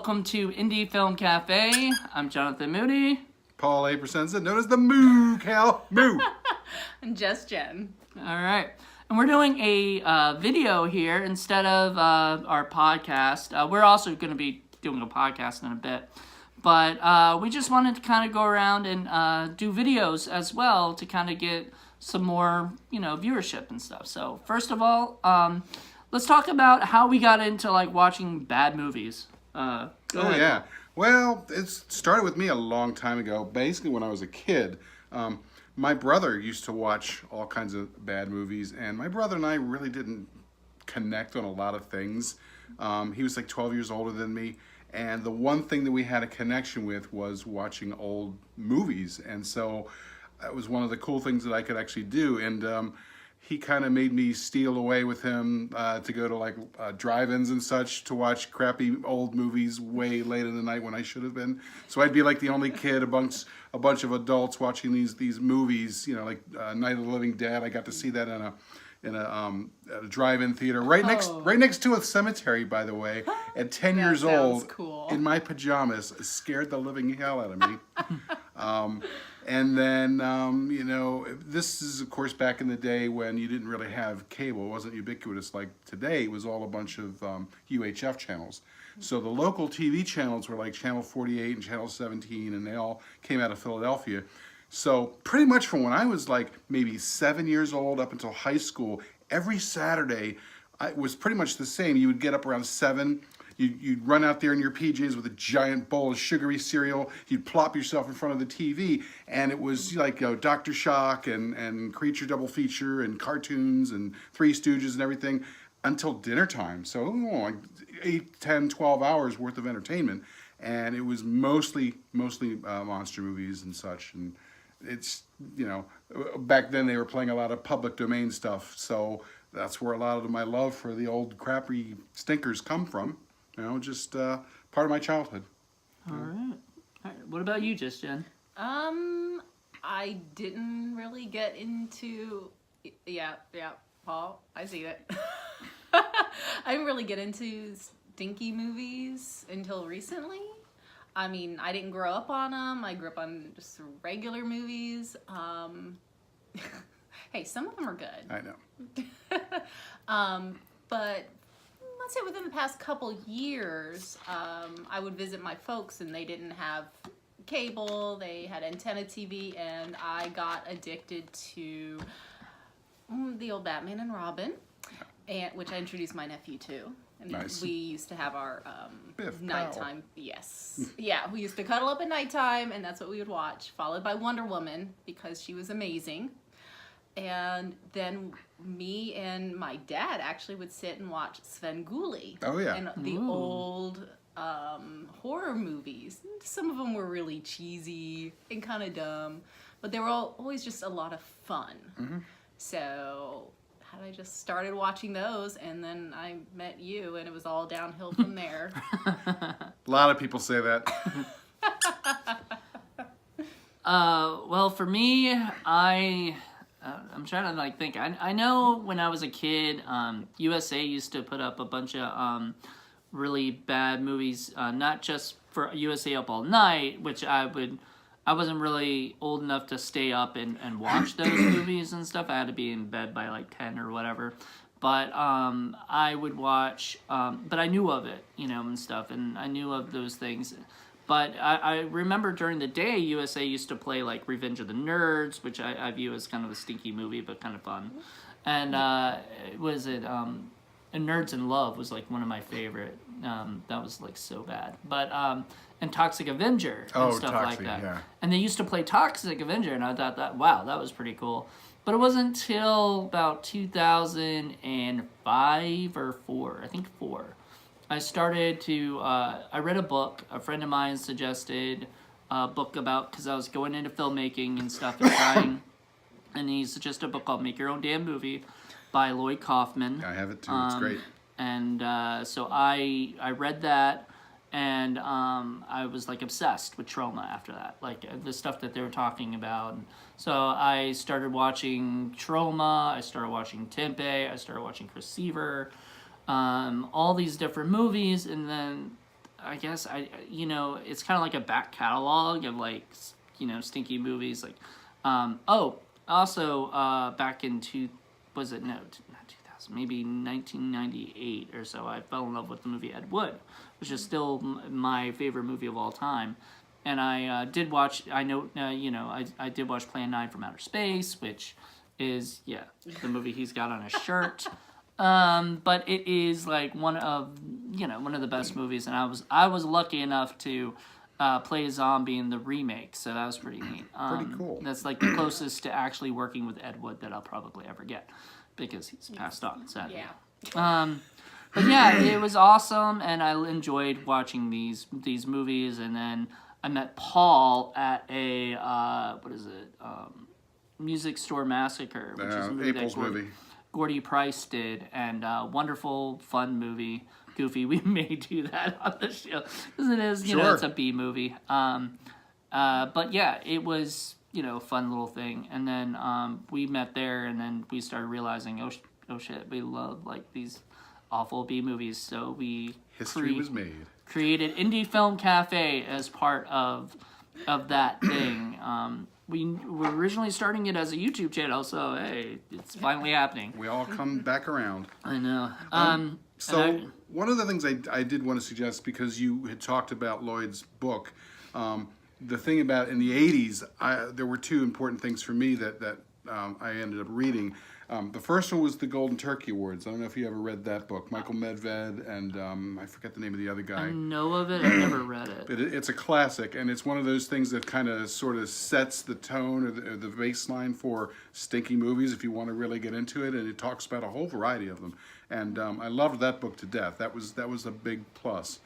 welcome to Indie Film Cafe. I'm Jonathan Moody. Paul A. Presenza, known as the Moo Cal Moo. And just Jen. All right. And we're doing a video here instead of our podcast. We're also going to be doing a podcast in a bit. But we just wanted to kind of go around and do videos as well to kind of get some more, viewership and stuff. So first of all, let's talk about how we got into watching bad movies. Go ahead. Yeah. Well, it started with me a long time ago. Basically, when I was a kid, my brother used to watch all kinds of bad movies, and my brother and I really didn't connect on a lot of things. He was 12 years older than me, and the one thing that we had a connection with was watching old movies, and so that was one of the cool things that I could actually do. And he kind of made me steal away with him to go to drive-ins and such to watch crappy old movies way late in the night when I should have been. So I'd be the only kid amongst a bunch of adults watching these movies, Night of the Living Dead. I got to see that in a drive-in theater right next to a cemetery, by the way. At 10 years old, cool. in my pajamas, it scared the living hell out of me. And then, this is, of course, back in the day when you didn't really have cable. It wasn't ubiquitous like today. It was all a bunch of UHF channels. So the local TV channels were like Channel 48 and Channel 17, and they all came out of Philadelphia. So pretty much from when I was maybe 7 years old up until high school, every Saturday it was pretty much the same. You would get up around 7. You'd run out there in your PJs with a giant bowl of sugary cereal. You'd plop yourself in front of the TV, and it was Dr. Shock and Creature Double Feature and cartoons and Three Stooges and everything until dinner time. So 8, 10, 12 hours worth of entertainment, and it was mostly monster movies and such. And it's back then they were playing a lot of public domain stuff, so that's where a lot of my love for the old crappy stinkers come from. Just part of my childhood. All right. What about you, Just Jen? I didn't really get into... Yeah, Paul, I see it. I didn't really get into stinky movies until recently. I mean, I didn't grow up on them. I grew up on just regular movies. Hey, some of them are good. I know. But let's say within the past couple years, I would visit my folks and they didn't have cable. They had antenna TV, and I got addicted to the old Batman and Robin, which I introduced my nephew to. And nice. We used to have our Biff nighttime. Powell. Yes. Yeah, we used to cuddle up at nighttime, and that's what we would watch, followed by Wonder Woman because she was amazing. And then me and my dad actually would sit and watch Svengoolie. Oh, yeah. And the old horror movies. Some of them were really cheesy and kind of dumb, but they were always just a lot of fun. Mm-hmm. So I just started watching those, and then I met you, and it was all downhill from there. A lot of people say that. Well, for me, I'm trying to think. I know when I was a kid, USA used to put up a bunch of really bad movies, not just for USA Up All Night, which I wasn't really old enough to stay up and watch those movies and stuff. I had to be in bed by 10 or whatever. But I would watch, but I knew of it, and stuff, and I knew of those things. But I remember during the day, USA used to play Revenge of the Nerds, which I view as kind of a stinky movie, but kind of fun. And and Nerds in Love was one of my favorite. That was so bad. But and Toxic Avenger and stuff like that. Yeah. And they used to play Toxic Avenger, and I thought that was pretty cool. But it wasn't until about 2005 or 4, I think 4. I started to, I read a book. A friend of mine suggested a book because I was going into filmmaking and stuff and trying, and he suggested a book called Make Your Own Damn Movie by Lloyd Kaufman. I have it too, it's great. And so I read that, and I was obsessed with Troma after that, the stuff that they were talking about. So I started watching Troma, I started watching Tempe, I started watching Chris Seaver, all these different movies, and then I guess it's kind of like a back catalog of like stinky movies. Like, also back in was it no not 2000 maybe 1998 or so, I fell in love with the movie Ed Wood, which is still my favorite movie of all time. And I did watch. I did watch Plan 9 from Outer Space, which is the movie he's got on his shirt. But it is like one of the best movies, and I was lucky enough to play a zombie in the remake, so that was pretty neat. Pretty cool. That's like the closest to actually working with Ed Wood that I'll probably ever get, because he's passed on, sadly. Yeah. But yeah, it was awesome, and I enjoyed watching these movies. And then I met Paul at a Music Store Massacre, which is a movie April's movie. Gordy Price did, and wonderful, fun movie. Goofy, we may do that on the show, because it is, Sure. it's a B movie. But yeah, it was, a fun little thing. And then we met there, and then we started realizing, oh shit, we love like these awful B movies. So we History was made. created Indie Film Cafe as part of that thing. We were originally starting it as a YouTube channel, so hey, it's finally happening. We all come back around. I know. So and one of the things I did want to suggest, because you had talked about Lloyd's book, the thing about in the 80s, there were two important things for me that I ended up reading. The first one was the Golden Turkey Awards. I don't know if you ever read that book. Michael Medved and I forget the name of the other guy. I know of it. I've never read it. But it's a classic, and it's one of those things that kind of sort of sets the tone or the baseline for stinky movies if you want to really get into it. And it talks about a whole variety of them. And I loved that book to death. That was a big plus.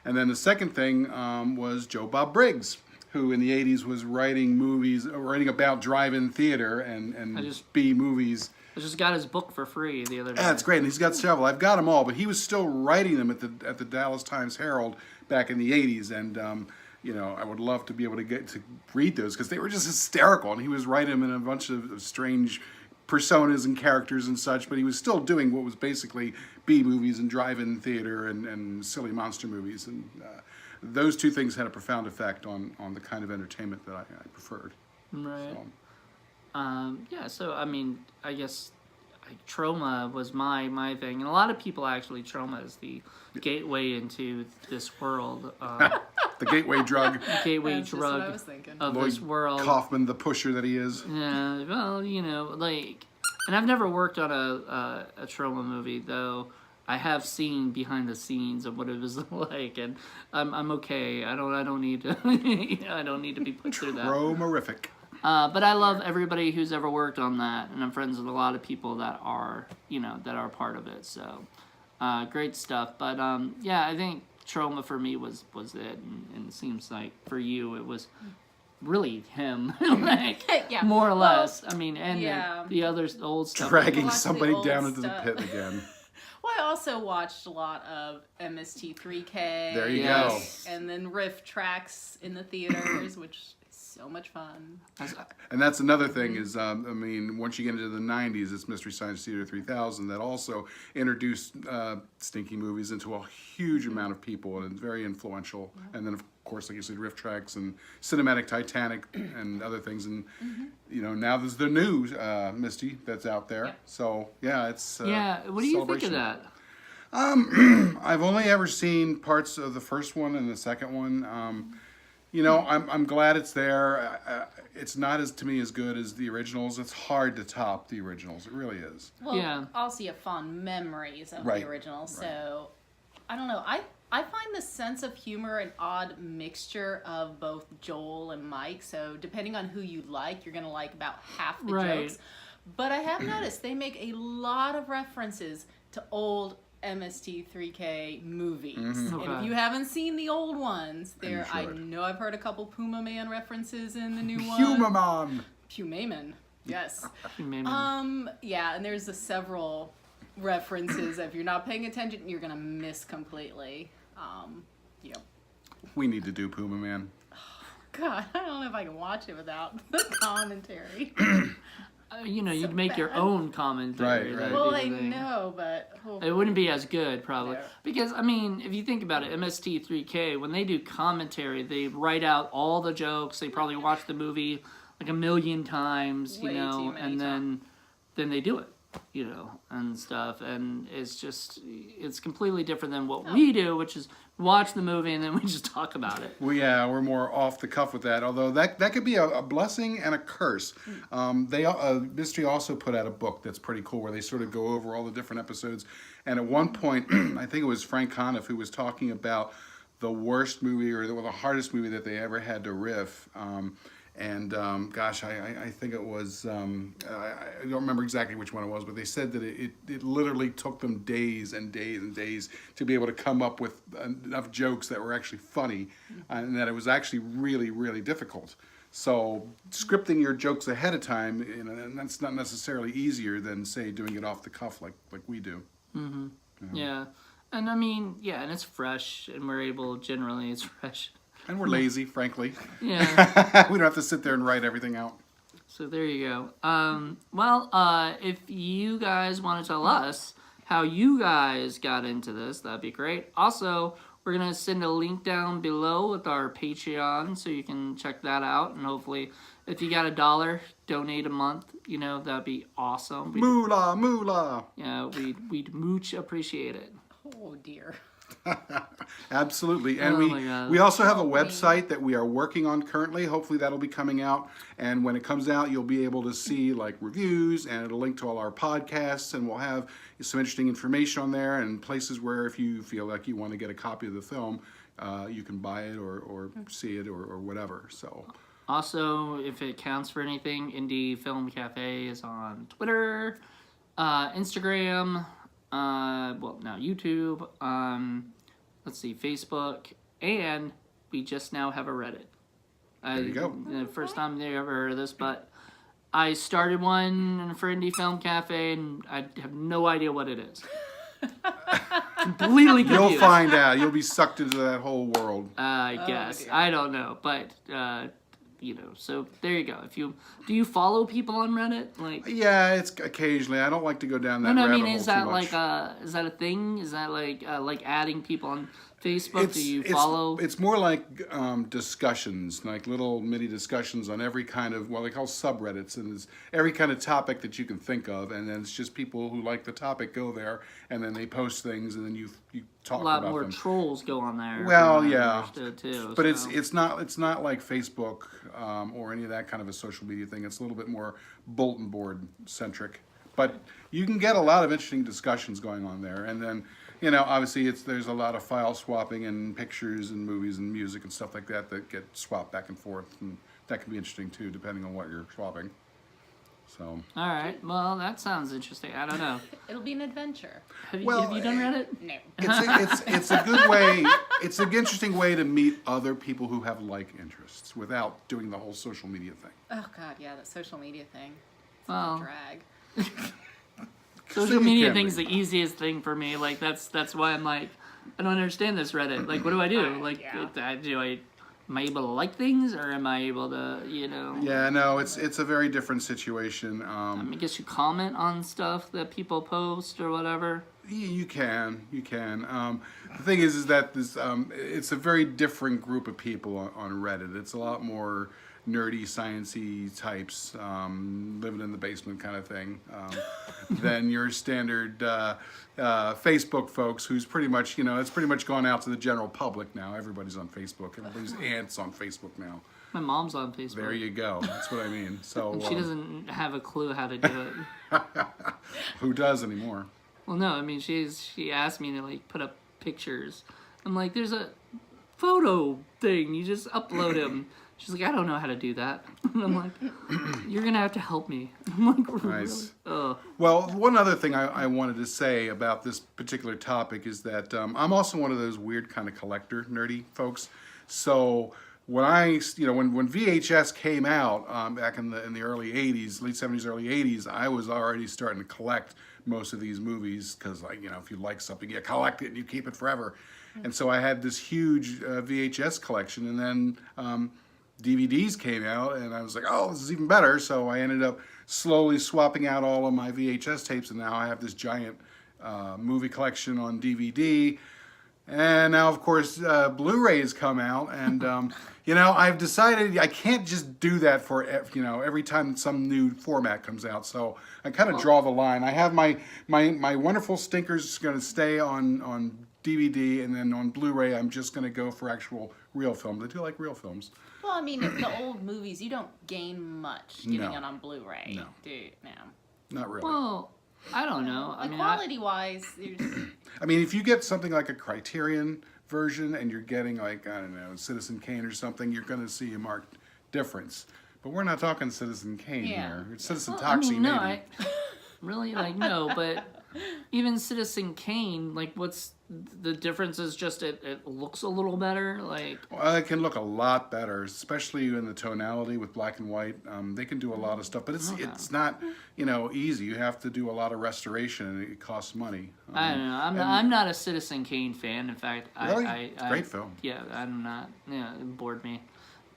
And then the second thing was Joe Bob Briggs, who in the 80s was writing about drive-in theater and B movies. I just got his book for free the other day. Yeah, it's great, and he's got several. I've got them all, but he was still writing them at the Dallas Times Herald back in the 80s, and I would love to be able to get to read those, because they were just hysterical, and he was writing them in a bunch of strange personas and characters and such, but he was still doing what was basically B movies and drive-in theater and silly monster movies, and those two things had a profound effect on the kind of entertainment that I preferred. Right. So. So I mean, I guess Troma was my thing, and a lot of people actually, Troma is the gateway into this world. The gateway drug. Gateway That's just what I drug was thinking. of Lloyd this world. Kaufman, the pusher that he is. Yeah, well, and I've never worked on a Troma movie, though. I have seen behind the scenes of what it was like, and I'm okay. I don't need to I don't need to be put through that. Tromerific. But I love everybody who's ever worked on that, and I'm friends with a lot of people that are part of it. So, great stuff. But I think Troma for me was it, and it seems like for you it was really him, more or less. I mean, and the other old stuff, Dragging Watch the somebody old down into stuff. the pit again. Well, I also watched a lot of MST3K. There you go. And then riff tracks in the theaters, which is so much fun. And that's another thing is, once you get into the 90s, it's Mystery Science Theater 3000 that also introduced stinky movies into a huge amount of people, and it's very influential. Yeah. And then, of course, like you said, riff tracks and Cinematic Titanic and other things. And, now there's the new Misty that's out there. Yep. So, yeah, it's what do you think of that? I've only ever seen parts of the first one and the second one. I'm glad it's there. It's not to me as good as the originals. It's hard to top the originals. It really is. Well, also you have fond memories of the original, so I don't know. I find the sense of humor an odd mixture of both Joel and Mike. So depending on who you like, you're gonna like about half the jokes. But I have noticed they make a lot of references to old MST3K movies. Mm-hmm. And if you haven't seen the old ones, I know I've heard a couple Puma Man references in the new one. Puma Man. Pumaman. Yes. Pumaman. And there's several references. If you're not paying attention, you're gonna miss completely. We need to do Puma Man. God, I don't know if I can watch it without the commentary. you know, So you'd make your bad. own commentary. Right, right. That'd Well, be I the thing. know, but It wouldn't be as good, probably. No. Because, I mean, if you think about it, MST3K, when they do commentary, they write out all the jokes. They probably watch the movie like a million times, you Way too know, many and then they do it, you know, and stuff. And it's just, it's completely different than what we do, which is watch the movie and then we just talk about it. Well, yeah, we're more off the cuff with that. Although that could be a blessing and a curse. Mystery also put out a book that's pretty cool, where they sort of go over all the different episodes. And at one point, I think it was Frank Conniff who was talking about the worst movie or the hardest movie that they ever had to riff. Gosh, I think it was, I don't remember exactly which one it was, but they said that it literally took them days and days and days to be able to come up with enough jokes that were actually funny, and that it was actually really, really difficult. So scripting your jokes ahead of time, you know, and that's not necessarily easier than, say, doing it off the cuff like we do. Yeah. And I mean, yeah, and it's fresh, and we're able, generally, it's fresh. And we're lazy, frankly. Yeah. We don't have to sit there and write everything out. So there you go. If you guys want to tell us how you guys got into this, that'd be great. Also, we're going to send a link down below with our Patreon, so you can check that out. And hopefully, if you got $1, donate a month, you know, that'd be awesome. Moolah, moolah. Yeah, we'd mooch appreciate it. oh dear. Absolutely. And Oh my God. we also have a website that we are working on currently. Hopefully that'll be coming out. And when it comes out, you'll be able to see like reviews, and it'll link to all our podcasts, and we'll have some interesting information on there, and places where if you feel like you want to get a copy of the film, you can buy it or see it or whatever. So Also, if it counts for anything, Indie Film Cafe is on Twitter, Instagram, now YouTube, let's see, Facebook, and we just now have a Reddit. There you go. The first time they ever heard of this, but I started one for Indie Film Cafe, and I have no idea what it is. Completely confused. you'll find out. You'll be sucked into that whole world. I guess. dear. I don't know, but you know, so there you go. Do you follow people on Reddit? Like, Yeah, it's occasionally. I don't like to go down that no, I rabbit mean, hole is too that much. like is that a thing? Is that like adding people on Facebook? Do you follow? It's more like discussions, like little mini discussions on every kind of, well, they call subreddits, and it's every kind of topic that you can think of, and then it's just people who like the topic go there, and then they post things, and then you talk A lot about more them. trolls go on there. Well, from what I yeah, understood, too. but so. it's not like Facebook or any of that kind of a social media thing. It's a little bit more bulletin board centric, but you can get a lot of interesting discussions going on there, and then. You know, obviously, there's a lot of file swapping and pictures and movies and music and stuff like that that get swapped back and forth, and that can be interesting too, depending on what you're swapping. So, All right. Well, that sounds interesting. I don't know. It'll be an adventure. Have you, Well, have you done Reddit? No. it's a good way. It's an interesting way to meet other people who have like interests without doing the whole social media thing. Oh god, yeah, that social media thing. It's Well. a drag. Social it media can thing's be. the easiest thing for me. Like that's why I'm like, I don't understand this Reddit. Like, what do I do? Like, Yeah. am I able to like things, or am I able to, you know? Yeah, no, it's a very different situation. I guess you comment on stuff that people post or whatever. You can. The thing is that this it's a very different group of people on Reddit. It's a lot more nerdy, sciencey types living in the basement kind of thing than your standard Facebook folks, who's pretty much, it's pretty much gone out to the general public now. Everybody's on Facebook. Everybody's aunt's on Facebook now. My mom's on Facebook. There you go. That's what I mean. So She doesn't have a clue how to do it. who does anymore? Well, no, I mean, she asked me to, like, put up pictures. I'm like, there's a photo thing. You just upload them. She's like, I don't know how to do that. And I'm like, you're going to have to help me. I'm like, really? Nice. Oh. Well, one other thing I wanted to say about this particular topic is that I'm also one of those weird kind of collector nerdy folks. So when when VHS came out back in the early 80s, late 70s, early 80s, I was already starting to collect most of these movies because, if you like something, you collect it and you keep it forever. And so I had this huge VHS collection, and then DVDs came out, and I was like, oh, this is even better. So I ended up slowly swapping out all of my VHS tapes, and now I have this giant movie collection on DVD. And now, of course, Blu-rays come out, and I've decided I can't just do that for every time some new format comes out. So I kind of draw the line. I have my wonderful stinkers going to stay on DVD, and then on Blu-ray, I'm just going to go for actual real films. I do like real films. Well, I mean, the old movies, you don't gain much getting No. it on Blu-ray. No. Dude, no. Not really. Well, I don't know. I mean, Quality-wise, there's... I mean, if you get something like a Criterion version and you're getting like, I don't know, Citizen Kane or something, you're going to see a marked difference. But we're not talking Citizen Kane here. It's Citizen Toxie, no, maybe. really, like, no, but even Citizen Kane, like, what's the difference is just it looks a little better, like... Well, it can look a lot better, especially in the tonality with black and white. They can do a lot of stuff, but it's not, easy. You have to do a lot restoration, and it costs money. I don't know. I'm not a Citizen Kane fan. In fact, really? It's a great film. Yeah, I'm not. Yeah, it bored me.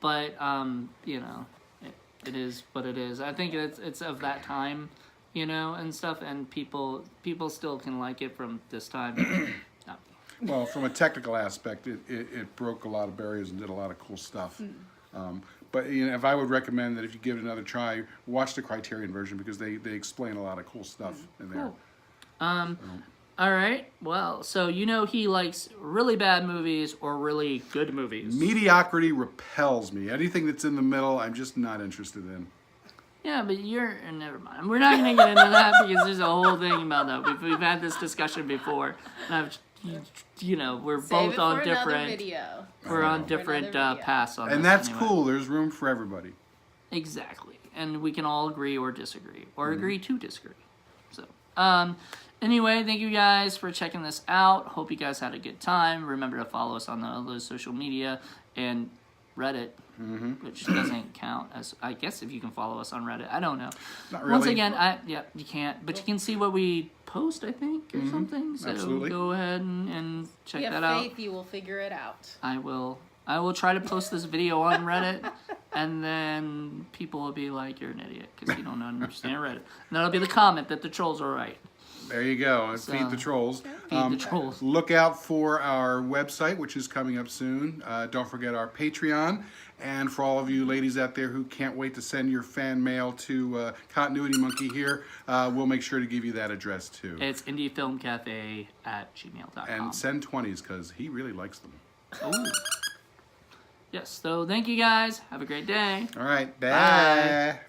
But it is what it is. I think it's of that time, and stuff, and people still can like it from this time. Not me. Well, from a technical aspect, it broke a lot of barriers and did a lot of cool stuff. But if I would recommend that if you give it another try, watch the Criterion version because they explain a lot of cool stuff in there. Cool. All right. Well, so he likes really bad movies or really good movies. Mediocrity repels me. Anything that's in the middle, I'm just not interested in. Yeah, but never mind. We're not going to get into that because there's a whole thing about that. We've had this discussion before. And we're Save both it on for different. Another video. We're on different paths on this. And that's anyway. cool. There's room for everybody. Exactly. And we can all agree or disagree. Or agree to disagree. So, anyway, thank you guys for checking this out. Hope you guys had a good time. Remember to follow us on all those social media and Reddit, which doesn't count as, I guess, if you can follow us on Reddit. I don't know. Not really. Once again, you can't. But you can see what we post, I think, or something. So Absolutely. go ahead and check You that have out. faith, you will figure it out. I will try to post this video on Reddit, and then people will be like, you're an idiot because you don't understand Reddit. And that'll be the comment that the trolls are right. There you go. Feed the trolls. Feed the trolls. Look out for our website, which is coming up soon. Don't forget our Patreon. And for all of you ladies out there who can't wait to send your fan mail to Continuity Monkey here, we'll make sure to give you that address too. It's indiefilmcafe@gmail.com. And send 20s because he really likes them. Ooh. Yes, so thank you guys. Have a great day. All right. Bye. Bye.